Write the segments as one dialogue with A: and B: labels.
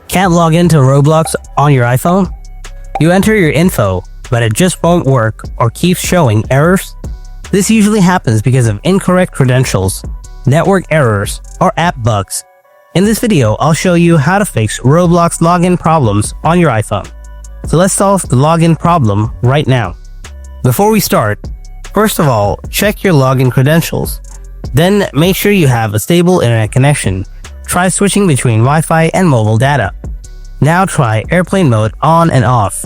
A: Can't log into Roblox on your iPhone? You enter your info, but it just won't work or keeps showing errors? This usually happens because of incorrect credentials, network errors, or app bugs. In this video, I'll show you how to fix Roblox login problems on your iPhone. So let's solve the login problem right now. Before we start, first of all, check your login credentials. Then make sure you have a stable internet connection. Try switching between Wi-Fi and mobile data. Now try airplane mode on and off.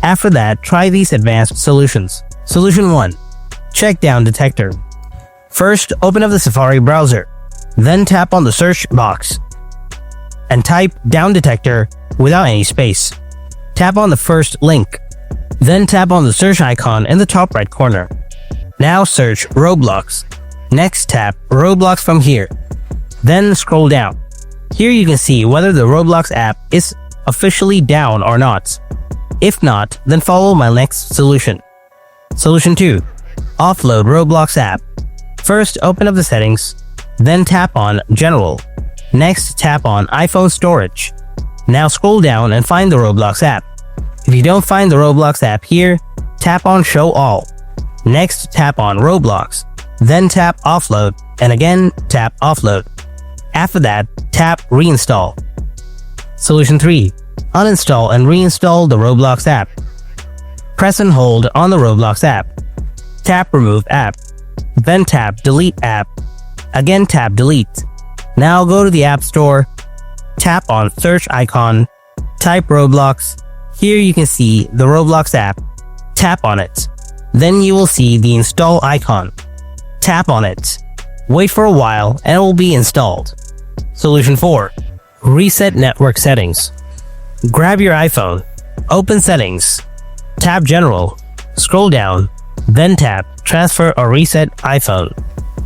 A: After that, try these advanced solutions. Solution 1. Check down detector. First, open up the Safari browser. Then tap on the search box and type down detector without any space. Tap on the first link. Then tap on the search icon in the top right corner. Now search Roblox. Next, tap Roblox from here. Then scroll down. Here you can see whether the Roblox app is officially down or not. If not, then follow my next solution. Solution 2. Offload Roblox app. First, open up the settings. Then tap on General. Next, tap on iPhone Storage. Now scroll down and find the Roblox app. If you don't find the Roblox app here, tap on Show All. Next, tap on Roblox. Then tap Offload, and again tap Offload. After that, tap Reinstall. Solution 3. Uninstall and reinstall the Roblox app. Press and hold on the Roblox app. Tap Remove app. Then tap Delete app. Again tap Delete. Now go to the App Store. Tap on search icon. Type Roblox. Here you can see the Roblox app. Tap on it. Then you will see the install icon. Tap on it. Wait for a while and it will be installed. Solution 4. Reset network settings. Grab your iPhone. Open Settings. Tap General. Scroll down. Then tap Transfer or Reset iPhone.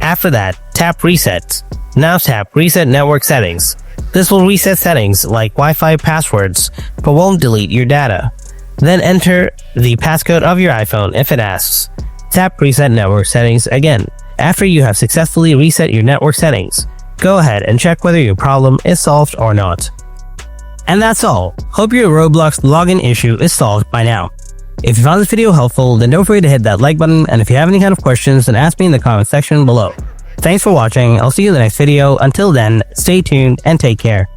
A: After that, tap Reset. Now tap Reset Network Settings. This will reset settings like Wi-Fi passwords, but won't delete your data. Then enter the passcode of your iPhone if it asks. Tap Reset Network Settings again. After you have successfully reset your network settings, go ahead and check whether your problem is solved or not. And that's all. Hope your Roblox login issue is solved by now. If you found this video helpful, then don't forget to hit that like button, and if you have any kind of questions, then ask me in the comment section below. Thanks for watching. I'll see you in the next video. Until then, stay tuned and take care.